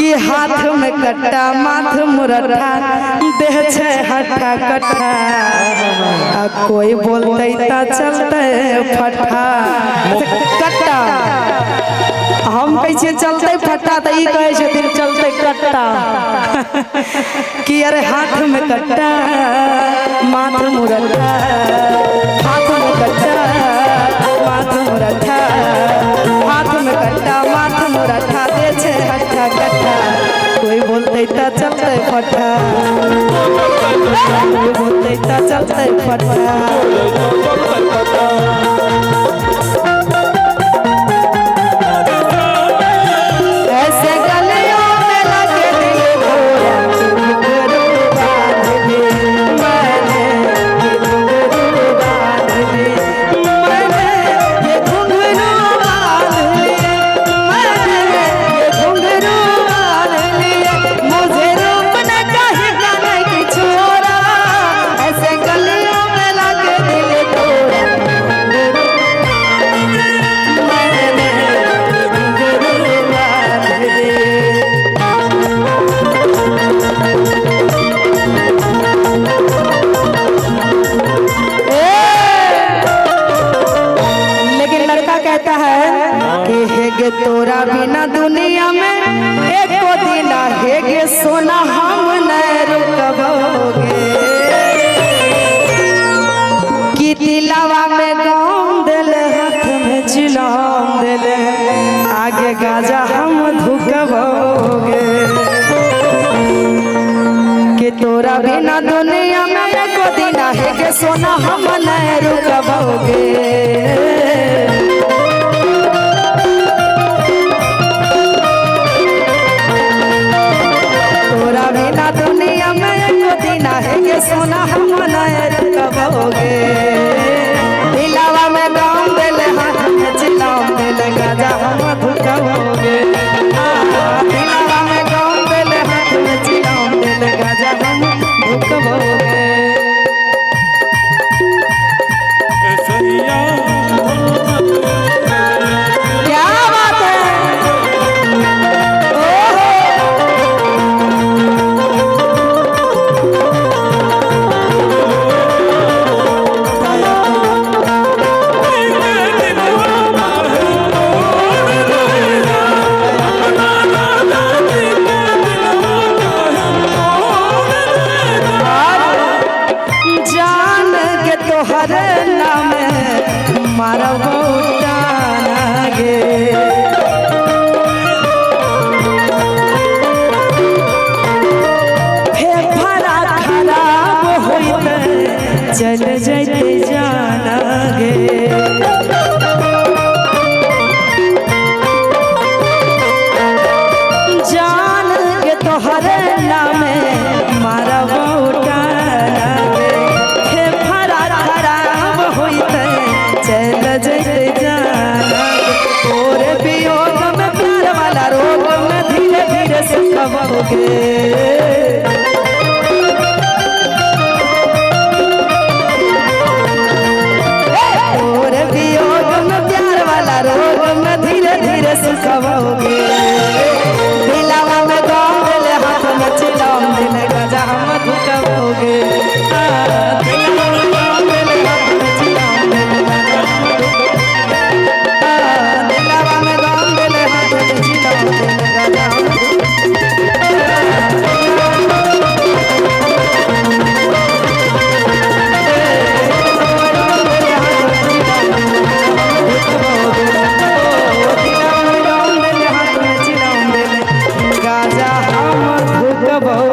कि हाथ में कट्टा माथ मुरठा देह छे हट्ठा कट्ठा कोई बोलते ता चलते फट्ठा कट्टा हम कैसे चलते फट्टा तो ई कहे छथिन चलते कट्टा कि अरे हाथ में कट्टा माथ मुरठा हाथ में कट्टा माथ मुरठा हाथ में कट्टा माथ मुरठा दे छे हट्ठा कट्ठा कोई बोलते ता चलते फट्टा कोई बोलते ता चलते फट्टा तोरा बिना दुनिया में एक दिन हेगे सोना हम नहीं रुकबोगे कि दिलावा में गाम दिले हाथ में चिलाम दिले आगे गाजा हम धुकबोगे कि तोरा बिना दुनिया में एक दिन हेगे सोना हम नहीं रुकबोगे दुनिया में एक दिन है सोना हम नहीं रुकबोगे दिलावा में गाम दिले हाथ में चिलाम दिले गाजा हम धुकबोगे दिलावा में गाम दिले हाथ में चिलाम दिले गाजा हम धुकबोगे चल जाते जाना गे जान के तोहरे नाम मारा उठाना गे फरा खराब होते चल जाते जाना तोरे वियोग में प्यार वाला रोग में धीरे धीरे सुखबोगे सुखबोगे दिलावा में गाम दिले हाथ में चिलाम दिले गाजा हम धुकबोगे दिलावा में गाम दिले हाथ में चिलाम दिले गाजा हम धुकबोगे दिलावा में गाम दिले हाथ में चिलाम दिले गाजा हम गाजा हम धुकबोगे